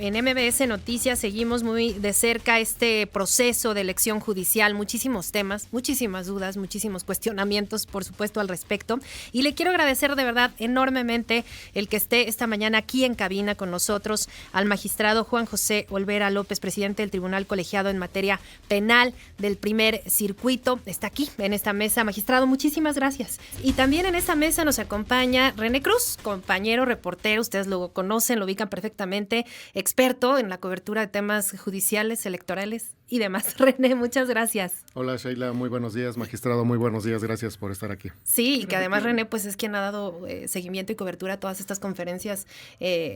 en MBS Noticias seguimos muy de cerca este proceso de elección judicial, muchísimos temas, muchísimas dudas, muchísimos cuestionamientos, por supuesto, al respecto. Y le quiero agradecer de verdad enormemente el que esté esta mañana aquí en cabina con nosotros al magistrado Juan José Olvera López, presidente del Tribunal Colegiado en materia penal del Primer Circuito. Está aquí en esta mesa. Magistrado, muchísimas gracias. Y también en esta mesa nos acompaña René Cruz, compañero reportero, ustedes lo conocen, lo ubican perfectamente, experto en la cobertura de temas judiciales, electorales y demás. René, muchas gracias. Hola Sheila, muy buenos días, magistrado, muy bunos días, gracias por estar aquí. Sí, y que además René pues es quien ha dado seguimiento y cobertura a todas estas conferencias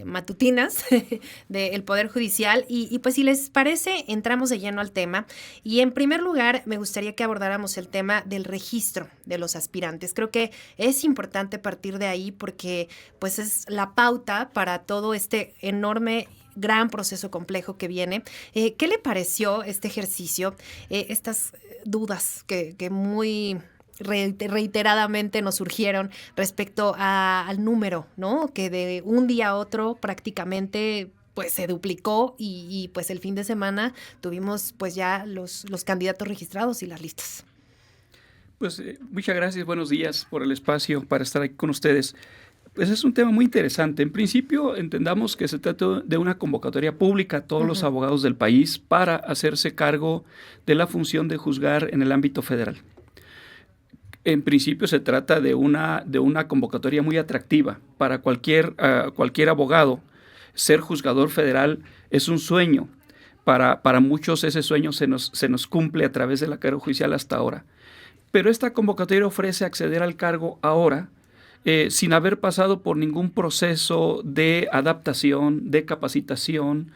matutinas del Poder Judicial y pues si les parece entramos de lleno al tema y en primer lugar me gustaría que abordáramos el tema del registro de los aspirantes. Creo que es importante partir de ahí porque pues es la pauta para todo este enorme gran proceso complejo que viene. ¿Qué le pareció este ejercicio? Estas dudas que muy reiteradamente nos surgieron respecto al número, ¿no? Que de un día a otro prácticamente pues se duplicó y pues el fin de semana tuvimos pues ya los candidatos registrados y las listas. Pues muchas gracias, buenos días por el espacio para estar aquí con ustedes. Pues es un tema muy interesante. En principio, entendamos que se trata de una convocatoria pública a todos los abogados del país para hacerse cargo de la función de juzgar en el ámbito federal. En principio, se trata de una convocatoria muy atractiva para cualquier abogado. Ser juzgador federal es un sueño. Para muchos ese sueño se nos cumple a través de la carrera judicial hasta ahora. Pero esta convocatoria ofrece acceder al cargo ahora, sin haber pasado por ningún proceso de adaptación, de capacitación,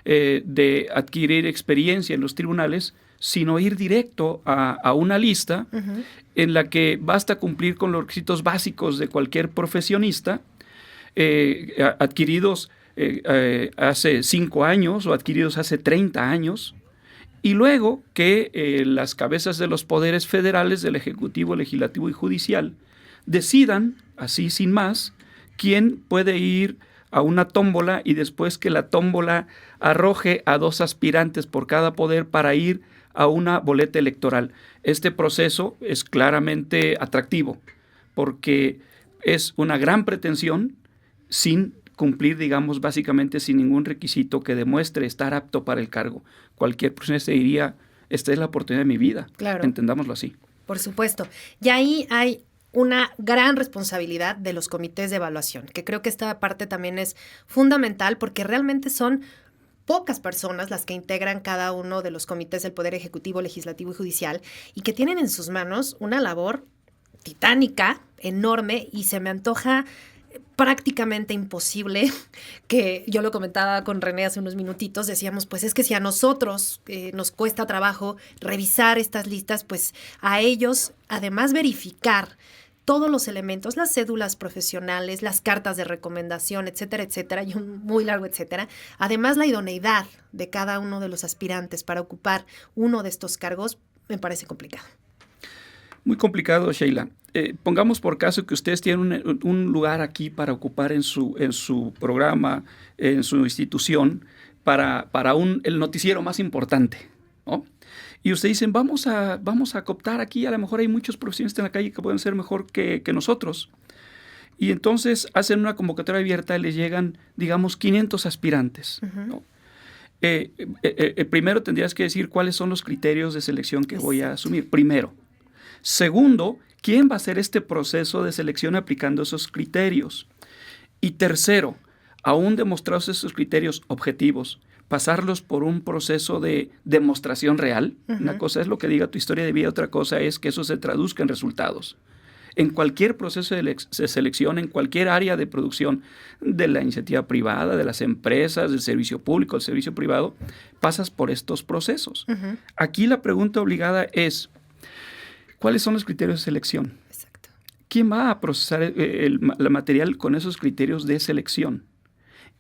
de adquirir experiencia en los tribunales, sino ir directo a una lista en la que basta cumplir con los requisitos básicos de cualquier profesionista, adquiridos hace 5 años o adquiridos hace 30 años, y luego que las cabezas de los poderes federales, del Ejecutivo, Legislativo y Judicial, decidan, así sin más, quién puede ir a una tómbola y después que la tómbola arroje a 2 aspirantes por cada poder para ir a una boleta electoral. Este proceso es claramente atractivo porque es una gran pretensión sin cumplir, digamos, básicamente sin ningún requisito que demuestre estar apto para el cargo. Cualquier persona se diría, esta es la oportunidad de mi vida. Claro. Entendámoslo así. Por supuesto. Y ahí hay una gran responsabilidad de los comités de evaluación, que creo que esta parte también es fundamental porque realmente son pocas personas las que integran cada uno de los comités del Poder Ejecutivo, Legislativo y Judicial y que tienen en sus manos una labor titánica, enorme y se me antoja prácticamente imposible, que yo lo comentaba con René hace unos minutitos, decíamos, pues es que si a nosotros nos cuesta trabajo revisar estas listas, pues a ellos, además verificar todos los elementos, las cédulas profesionales, las cartas de recomendación, etcétera, y un muy largo etcétera, además la idoneidad de cada uno de los aspirantes para ocupar uno de estos cargos, me parece complicado. Muy complicado, Sheila. Pongamos por caso que ustedes tienen un lugar aquí para ocupar en su programa, en su institución, para el noticiero más importante, ¿no? Y ustedes dicen, vamos a cooptar aquí, a lo mejor hay muchos profesionistas en la calle que pueden ser mejor que nosotros. Y entonces hacen una convocatoria abierta y les llegan, digamos, 500 aspirantes, ¿no? Primero tendrías que decir cuáles son los criterios de selección que voy a asumir, primero. Segundo, ¿quién va a hacer este proceso de selección aplicando esos criterios? Y tercero, aún demostrados esos criterios objetivos, pasarlos por un proceso de demostración real. Una cosa es lo que diga tu historia de vida, otra cosa es que eso se traduzca en resultados. En cualquier proceso de selección, en cualquier área de producción de la iniciativa privada, de las empresas, del servicio público, del servicio privado, pasas por estos procesos. Aquí la pregunta obligada es, ¿cuáles son los criterios de selección? Exacto. ¿Quién va a procesar el material con esos criterios de selección?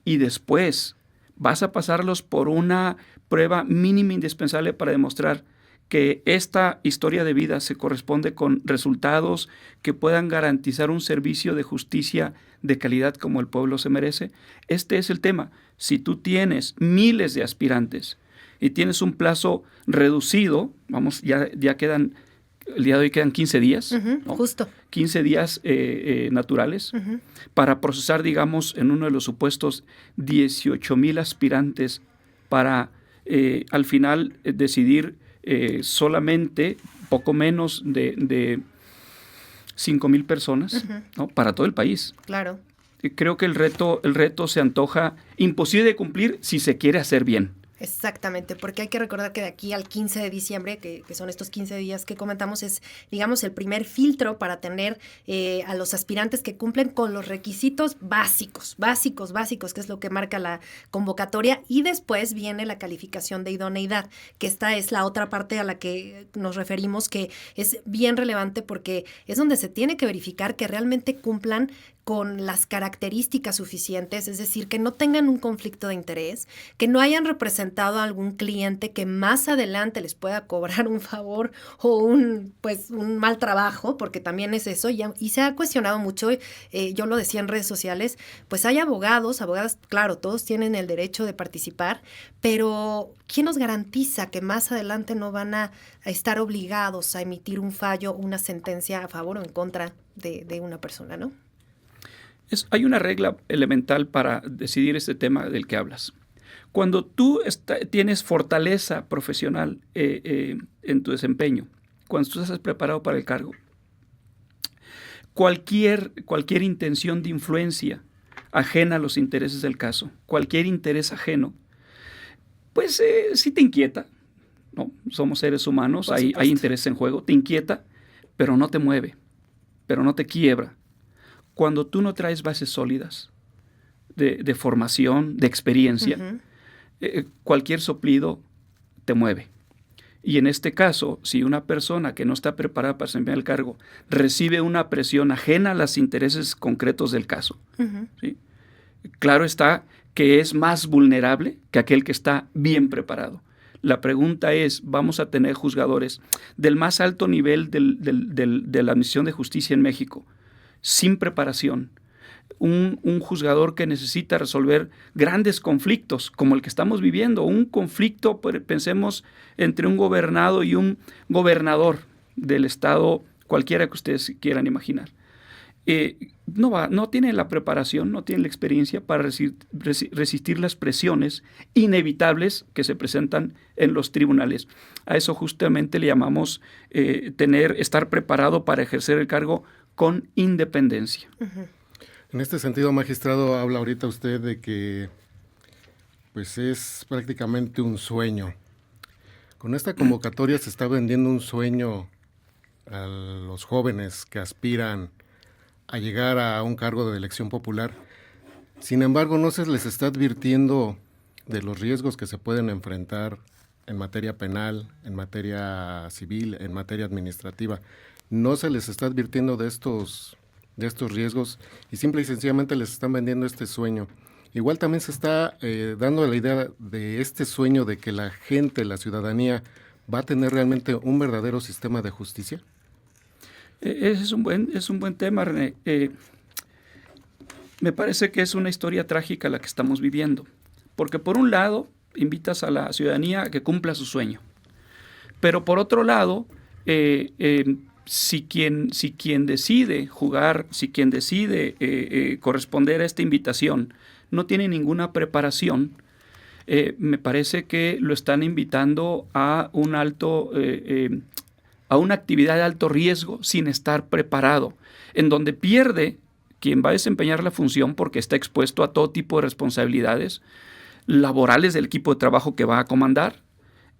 Y después vas a pasarlos por una prueba mínima indispensable para demostrar que esta historia de vida se corresponde con resultados que puedan garantizar un servicio de justicia de calidad como el pueblo se merece. Este es el tema. si tú tienes miles de aspirantes y tienes un plazo reducido, vamos, ya quedan, el día de hoy quedan 15 días, ¿no? Justo. 15 días naturales, para procesar, digamos, en uno de los supuestos, 18,000 aspirantes para al final decidir solamente poco menos de 5,000 personas, ¿no? Para todo el país. Claro. Creo que el reto se antoja imposible de cumplir si se quiere hacer bien. Exactamente, porque hay que recordar que de aquí al 15 de diciembre, que son estos 15 días que comentamos, es, digamos, el primer filtro para tener a los aspirantes que cumplen con los requisitos básicos, que es lo que marca la convocatoria, y después viene la calificación de idoneidad, que esta es la otra parte a la que nos referimos, que es bien relevante porque es donde se tiene que verificar que realmente cumplan con las características suficientes, es decir, que no tengan un conflicto de interés, que no hayan representado a algún cliente que más adelante les pueda cobrar un favor o un mal trabajo, porque también es eso, y se ha cuestionado mucho, yo lo decía en redes sociales, pues hay abogadas, claro, todos tienen el derecho de participar, pero ¿quién nos garantiza que más adelante no van a estar obligados a emitir un fallo, una sentencia a favor o en contra de una persona, ¿no? Hay una regla elemental para decidir este tema del que hablas. Cuando tú tienes fortaleza profesional en tu desempeño, cuando tú estás preparado para el cargo, cualquier intención de influencia ajena a los intereses del caso, cualquier interés ajeno, pues sí te inquieta, ¿no? Somos seres humanos, hay interés en juego, te inquieta, pero no te mueve, pero no te quiebra. Cuando tú no traes bases sólidas de formación, de experiencia, cualquier soplido te mueve. Y en este caso, si una persona que no está preparada para desempeñar el cargo recibe una presión ajena a los intereses concretos del caso, ¿sí? Claro está que es más vulnerable que aquel que está bien preparado. La pregunta es, ¿vamos a tener juzgadores del más alto nivel de la Administración de Justicia en México, sin preparación? Un juzgador que necesita resolver grandes conflictos, como el que estamos viviendo, un conflicto, pensemos, entre un gobernado y un gobernador del estado, cualquiera que ustedes quieran imaginar. No tiene la preparación, no tiene la experiencia para resistir las presiones inevitables que se presentan en los tribunales. A eso justamente le llamamos estar preparado para ejercer el cargo con independencia. En este sentido, magistrado, habla ahorita usted de que pues es prácticamente un sueño. Con esta convocatoria se está vendiendo un sueño a los jóvenes que aspiran a llegar a un cargo de elección popular. Sin embargo, no se les está advirtiendo de los riesgos que se pueden enfrentar en materia penal, en materia civil, en materia administrativa. No se les está advirtiendo de estos riesgos y simple y sencillamente les están vendiendo este sueño. Igual también se está dando la idea de este sueño de que la gente, la ciudadanía, va a tener realmente un verdadero sistema de justicia. Ese es un buen tema, René. Me parece que es una historia trágica la que estamos viviendo, porque por un lado invitas a la ciudadanía a que cumpla su sueño, pero por otro lado, si quien decide jugar, si quien decide corresponder a esta invitación no tiene ninguna preparación, me parece que lo están invitando a a una actividad de alto riesgo sin estar preparado, en donde pierde quien va a desempeñar la función porque está expuesto a todo tipo de responsabilidades laborales del equipo de trabajo que va a comandar,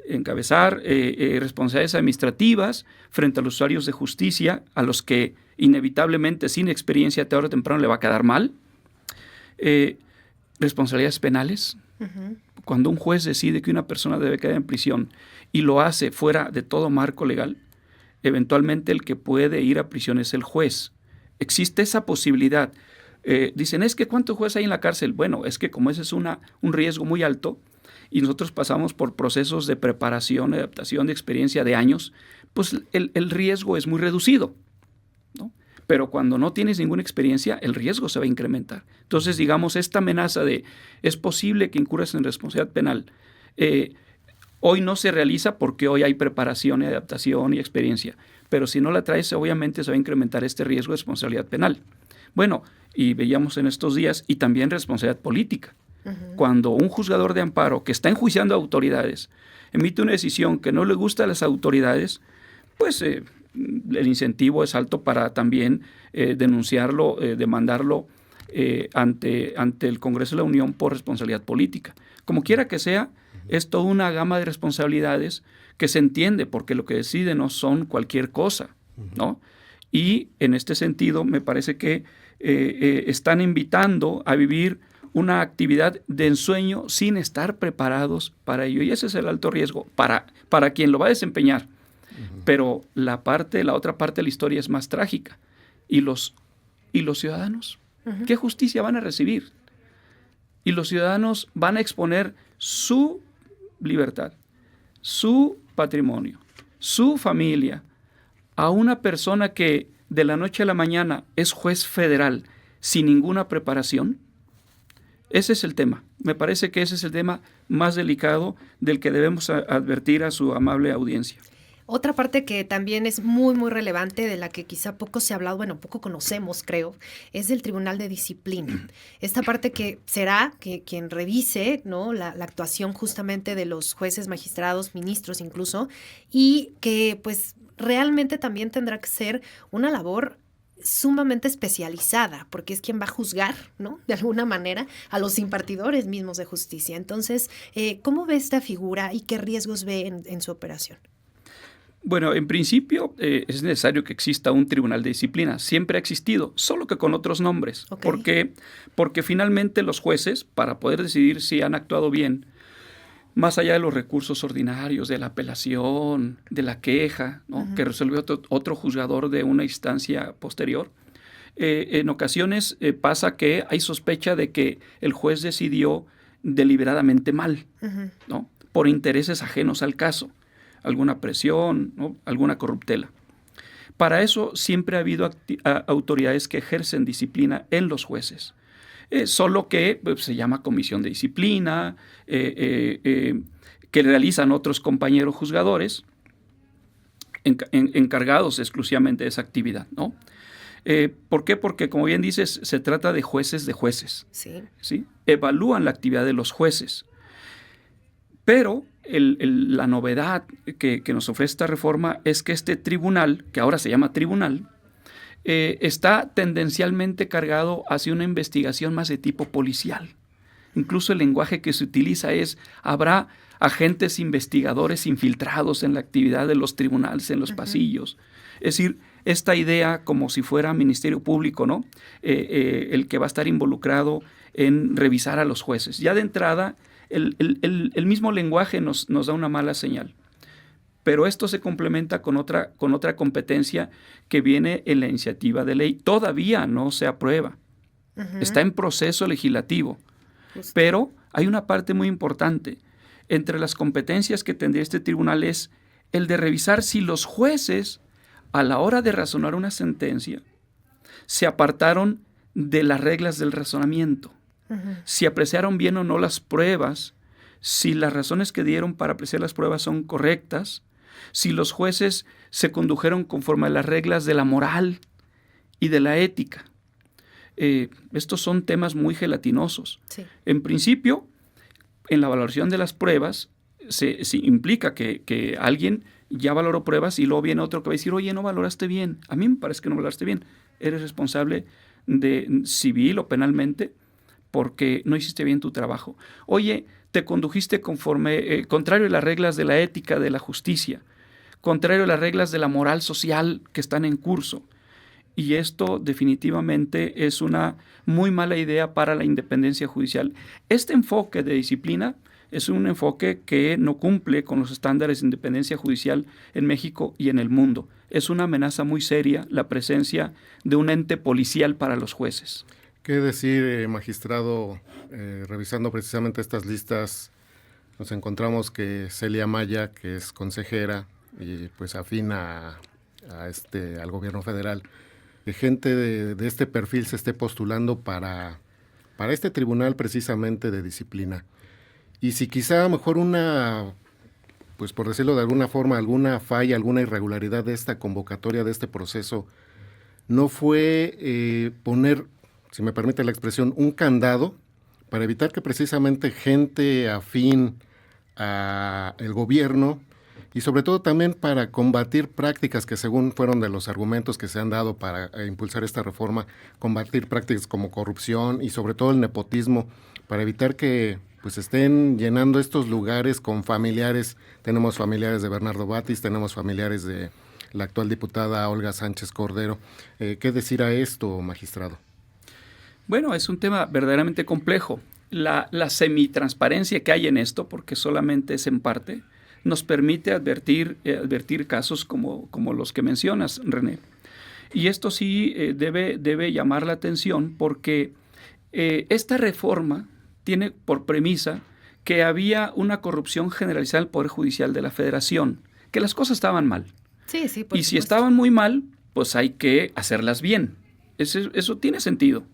encabezar responsabilidades administrativas frente a los usuarios de justicia, a los que inevitablemente sin experiencia tarde o temprano le va a quedar mal, responsabilidades penales. Cuando un juez decide que una persona debe quedar en prisión y lo hace fuera de todo marco legal, eventualmente el que puede ir a prisión es el juez. Existe esa posibilidad. Dicen, es que ¿cuántos jueces hay en la cárcel? Bueno, es que como ese es un riesgo muy alto y nosotros pasamos por procesos de preparación, adaptación, de experiencia de años, pues el riesgo es muy reducido, ¿no? Pero cuando no tienes ninguna experiencia, el riesgo se va a incrementar. Entonces, digamos, esta amenaza de es posible que incurras en responsabilidad penal, hoy no se realiza porque hoy hay preparación y adaptación y experiencia. Pero si no la traes, obviamente se va a incrementar este riesgo de responsabilidad penal. Bueno, y veíamos en estos días, y también responsabilidad política. Cuando un juzgador de amparo que está enjuiciando a autoridades emite una decisión que no le gusta a las autoridades, pues el incentivo es alto para también denunciarlo, demandarlo ante el Congreso de la Unión por responsabilidad política. Como quiera que sea, es toda una gama de responsabilidades que se entiende porque lo que decide no son cualquier cosa, ¿no? Y en este sentido me parece que están invitando a vivir una actividad de ensueño sin estar preparados para ello. Y ese es el alto riesgo para quien lo va a desempeñar. Pero la otra parte de la historia es más trágica. ¿Y los ciudadanos? ¿Qué justicia van a recibir? Y los ciudadanos van a exponer su libertad, su patrimonio, su familia a una persona que de la noche a la mañana es juez federal sin ninguna preparación. Ese es el tema. Me parece que ese es el tema más delicado del que debemos advertir a su amable audiencia. Otra parte que también es muy, muy relevante, de la que quizá poco se ha hablado, bueno, poco conocemos, creo, es del Tribunal de Disciplina. Esta parte que será que quien revise, ¿no?, la actuación justamente de los jueces, magistrados, ministros incluso, y que pues realmente también tendrá que ser una labor sumamente especializada, porque es quien va a juzgar, ¿no?, de alguna manera, a los impartidores mismos de justicia. Entonces, ¿cómo ve esta figura y qué riesgos ve en su operación? Bueno, en principio es necesario que exista un tribunal de disciplina. Siempre ha existido, solo que con otros nombres. Okay. ¿Por qué? Porque finalmente los jueces, para poder decidir si han actuado bien, más allá de los recursos ordinarios, de la apelación, de la queja, ¿no?, que resuelve otro juzgador de una instancia posterior, en ocasiones pasa que hay sospecha de que el juez decidió deliberadamente mal, ¿no?, por intereses ajenos al caso, alguna presión, ¿no?, alguna corruptela. Para eso siempre ha habido autoridades que ejercen disciplina en los jueces. Solo que pues, se llama comisión de disciplina, que realizan otros compañeros juzgadores encargados exclusivamente de esa actividad, ¿no? ¿Por qué? Porque, como bien dices, se trata de jueces de jueces. Sí. ¿Sí? Evalúan la actividad de los jueces. Pero la novedad que nos ofrece esta reforma es que este tribunal, que ahora se llama tribunal, está tendencialmente cargado hacia una investigación más de tipo policial. Incluso el lenguaje que se utiliza habrá agentes investigadores infiltrados en la actividad de los tribunales, en los pasillos. Es decir, esta idea como si fuera Ministerio Público, ¿no?, el que va a estar involucrado en revisar a los jueces. Ya de entrada, el mismo lenguaje nos da una mala señal. Pero esto se complementa con otra competencia que viene en la iniciativa de ley. Todavía no se aprueba. Está en proceso legislativo. Justo. Pero hay una parte muy importante. Entre las competencias que tendría este tribunal es el de revisar si los jueces, a la hora de razonar una sentencia, se apartaron de las reglas del razonamiento. Si apreciaron bien o no las pruebas, si las razones que dieron para apreciar las pruebas son correctas, si los jueces se condujeron conforme a las reglas de la moral y de la ética. Estos son temas muy gelatinosos. Sí. En principio, en la valoración de las pruebas, se implica que alguien ya valoró pruebas y luego viene otro que va a decir, oye, no valoraste bien. A mí me parece que no valoraste bien. Eres responsable de civil o penalmente porque no hiciste bien tu trabajo. Oye, te condujiste contrario a las reglas de la ética, de la justicia, contrario a las reglas de la moral social que están en curso. Y esto definitivamente es una muy mala idea para la independencia judicial. Este enfoque de disciplina es un enfoque que no cumple con los estándares de independencia judicial en México y en el mundo. Es una amenaza muy seria la presencia de un ente policial para los jueces. ¿Qué decir, magistrado? Revisando precisamente estas listas, nos encontramos que Celia Maya, que es consejera y pues afín al gobierno federal, gente de este perfil se esté postulando para este tribunal precisamente de disciplina. Y si quizá a lo mejor pues por decirlo de alguna forma, alguna falla, alguna irregularidad de esta convocatoria, de este proceso, no fue poner, si me permite la expresión, un candado para evitar que precisamente gente afín al gobierno y sobre todo también para combatir prácticas que según fueron de los argumentos que se han dado para impulsar esta reforma, combatir prácticas como corrupción y sobre todo el nepotismo, para evitar que pues estén llenando estos lugares con familiares. Tenemos familiares de Bernardo Batis, tenemos familiares de la actual diputada Olga Sánchez Cordero. ¿Qué decir a esto, magistrado? Bueno, es un tema verdaderamente complejo. La semitransparencia que hay en esto, porque solamente es en parte, nos permite advertir casos como los que mencionas, René. Y esto sí debe llamar la atención porque esta reforma tiene por premisa que había una corrupción generalizada en el Poder Judicial de la Federación, que las cosas estaban mal. Sí, por y supuesto. Si estaban muy mal, pues hay que hacerlas bien. Eso tiene sentido.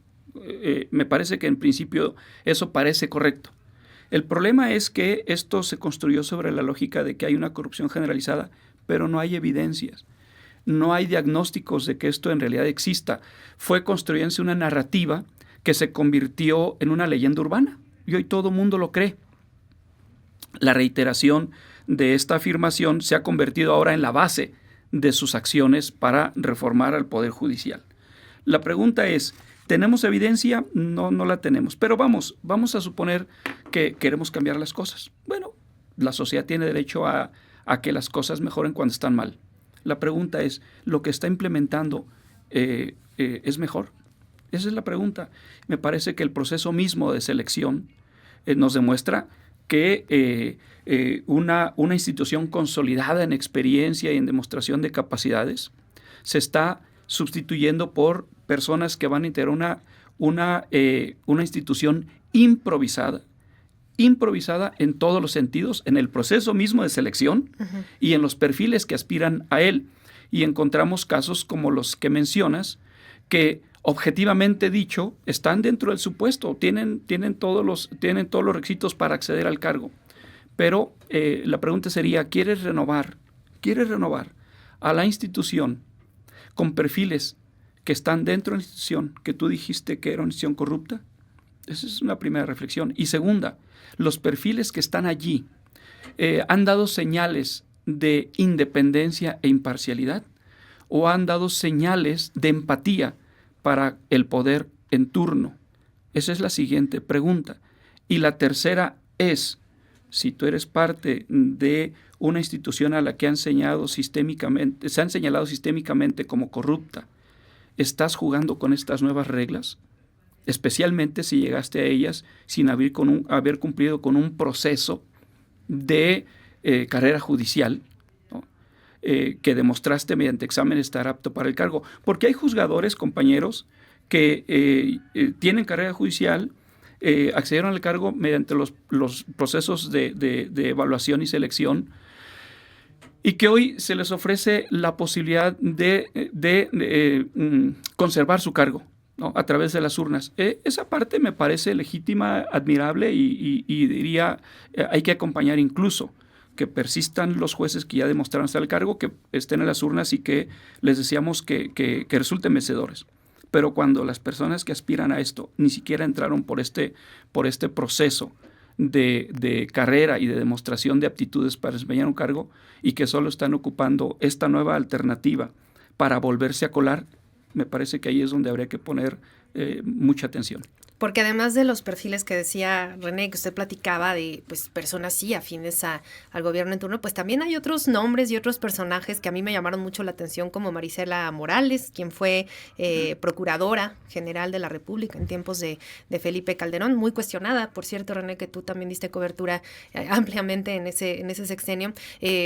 Me parece que en principio eso parece correcto. El problema es que esto se construyó sobre la lógica de que hay una corrupción generalizada, pero no hay evidencias. No hay diagnósticos de que esto en realidad exista. Fue construyéndose una narrativa que se convirtió en una leyenda urbana y hoy todo mundo lo cree. La reiteración de esta afirmación se ha convertido ahora en la base de sus acciones para reformar al Poder Judicial. La pregunta es, ¿tenemos evidencia? No la tenemos. Pero vamos a suponer que queremos cambiar las cosas. Bueno, la sociedad tiene derecho a que las cosas mejoren cuando están mal. La pregunta es, ¿lo que está implementando es mejor? Esa es la pregunta. Me parece que el proceso mismo de selección nos demuestra que una institución consolidada en experiencia y en demostración de capacidades se está sustituyendo por personas que van a integrar una institución improvisada en todos los sentidos, en el proceso mismo de selección y en los perfiles que aspiran a él. Y encontramos casos como los que mencionas, que objetivamente dicho están dentro del supuesto, tienen todos los requisitos para acceder al cargo. Pero la pregunta sería, ¿quieres renovar a la institución con perfiles que están dentro de la institución que tú dijiste que era una institución corrupta? Esa es una primera reflexión. Y segunda, los perfiles que están allí han dado señales de independencia e imparcialidad o han dado señales de empatía para el poder en turno. Esa es la siguiente pregunta. Y la tercera es, si tú eres parte de una institución a la que se han señalado sistémicamente como corrupta, ¿estás jugando con estas nuevas reglas? Especialmente si llegaste a ellas sin haber cumplido con un proceso de carrera judicial, ¿no? Que demostraste mediante examen estar apto para el cargo. Porque hay juzgadores, compañeros, que tienen carrera judicial, accedieron al cargo mediante los procesos de evaluación y selección, y que hoy se les ofrece la posibilidad de conservar su cargo, ¿no? A través de las urnas. Esa parte me parece legítima, admirable y diría hay que acompañar incluso que persistan los jueces que ya demostraron estar al cargo, que estén en las urnas y que les deseamos que resulten vencedores. Pero cuando las personas que aspiran a esto ni siquiera entraron por este proceso de carrera y de demostración de aptitudes para desempeñar un cargo y que solo están ocupando esta nueva alternativa para volverse a colar, me parece que ahí es donde habría que poner mucha atención. Porque además de los perfiles que decía René, que usted platicaba de pues personas sí afines al gobierno en turno, pues también hay otros nombres y otros personajes que a mí me llamaron mucho la atención, como Marisela Morales, quien fue procuradora general de la República en tiempos de Felipe Calderón, muy cuestionada, por cierto, René, que tú también diste cobertura ampliamente en ese sexenio,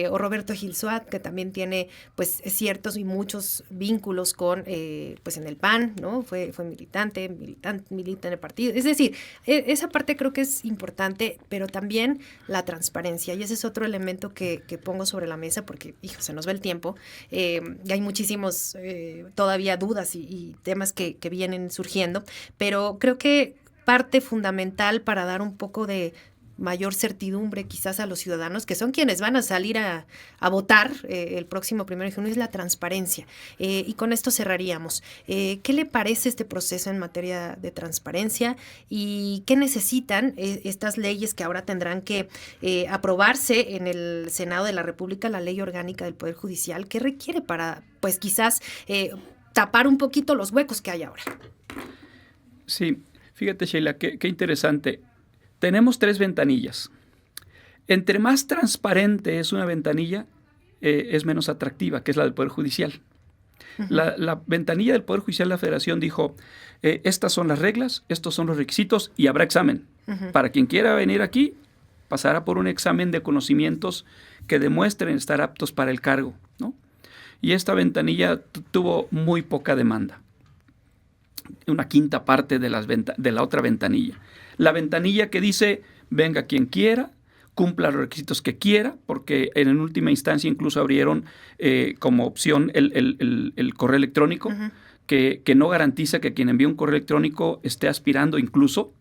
o Roberto Gilsuat, que también tiene pues ciertos y muchos vínculos con pues en el PAN, ¿no? Fue milita en el partido. Es decir, esa parte creo que es importante, pero también la transparencia. Y ese es otro elemento que pongo sobre la mesa porque, hijo, se nos va el tiempo. Y hay muchísimos todavía dudas y temas que vienen surgiendo, pero creo que parte fundamental para dar un poco de mayor certidumbre quizás a los ciudadanos, que son quienes van a salir a votar el próximo 1 de junio, es la transparencia. Y con esto cerraríamos. ¿Qué le parece este proceso en materia de transparencia y qué necesitan estas leyes que ahora tendrán que aprobarse en el Senado de la República, la Ley Orgánica del Poder Judicial? ¿Qué requiere para, pues quizás, tapar un poquito los huecos que hay ahora? Sí, fíjate, Sheila, qué interesante. Tenemos 3 ventanillas. Entre más transparente es una ventanilla, es menos atractiva, que es la del Poder Judicial. Uh-huh. La ventanilla del Poder Judicial de la Federación dijo, estas son las reglas, estos son los requisitos y habrá examen. Uh-huh. Para quien quiera venir aquí, pasará por un examen de conocimientos que demuestren estar aptos para el cargo, ¿no? Y esta ventanilla tuvo muy poca demanda. Una quinta parte de la otra ventanilla. La ventanilla que dice, venga quien quiera, cumpla los requisitos que quiera, porque en última instancia incluso abrieron como opción el correo electrónico, uh-huh. que no garantiza que quien envíe un correo electrónico esté aspirando. Incluso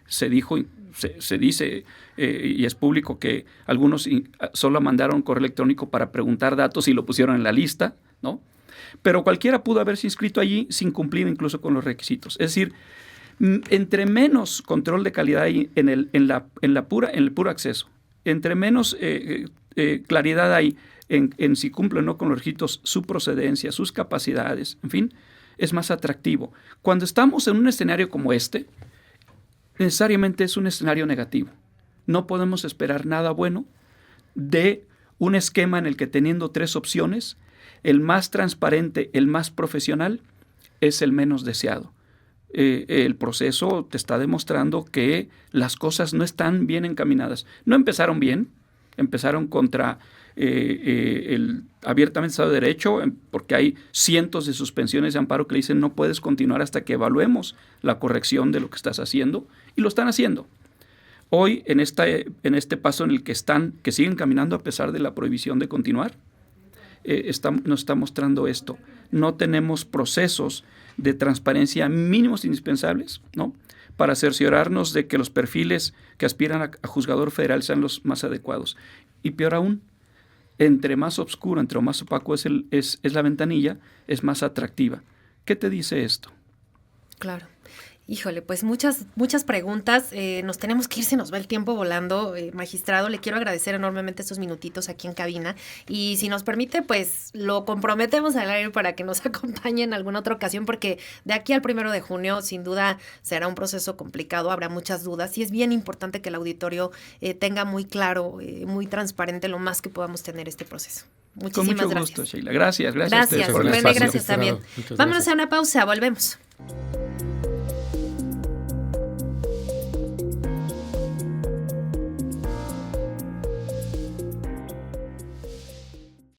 se dice, y es público, que algunos solo mandaron correo electrónico para preguntar datos y lo pusieron en la lista, ¿no? Pero cualquiera pudo haberse inscrito allí sin cumplir incluso con los requisitos. Es decir, entre menos control de calidad hay en el puro acceso, entre menos claridad hay en si cumple o no con los requisitos, su procedencia, sus capacidades, en fin, es más atractivo. Cuando estamos en un escenario como este, necesariamente es un escenario negativo. No podemos esperar nada bueno de un esquema en el que, teniendo 3 opciones, el más transparente, el más profesional, es el menos deseado. El proceso te está demostrando que las cosas no están bien encaminadas. No empezaron bien, empezaron contra el abiertamente Estado de Derecho, porque hay cientos de suspensiones de amparo que le dicen no puedes continuar hasta que evaluemos la corrección de lo que estás haciendo, y lo están haciendo. Hoy, en este paso en el que siguen caminando a pesar de la prohibición de continuar, nos está mostrando esto. No tenemos procesos de transparencia mínimos indispensables, ¿no?, para cerciorarnos de que los perfiles que aspiran a juzgador federal sean los más adecuados. Y peor aún, entre más oscuro, entre más opaco es la ventanilla, es más atractiva. ¿Qué te dice esto? Claro. Híjole, pues muchas preguntas. Nos tenemos que ir, se nos va el tiempo volando. Magistrado, le quiero agradecer enormemente estos minutitos aquí en cabina. Y si nos permite, pues lo comprometemos al aire para que nos acompañe en alguna otra ocasión, porque de aquí al 1 de junio, sin duda, será un proceso complicado, habrá muchas dudas. Y es bien importante que el auditorio tenga muy claro, muy transparente lo más que podamos tener este proceso. Muchísimas gracias. Con mucho gusto, Sheila. Gracias a ustedes por el espacio. Gracias también. Vámonos a una pausa, volvemos.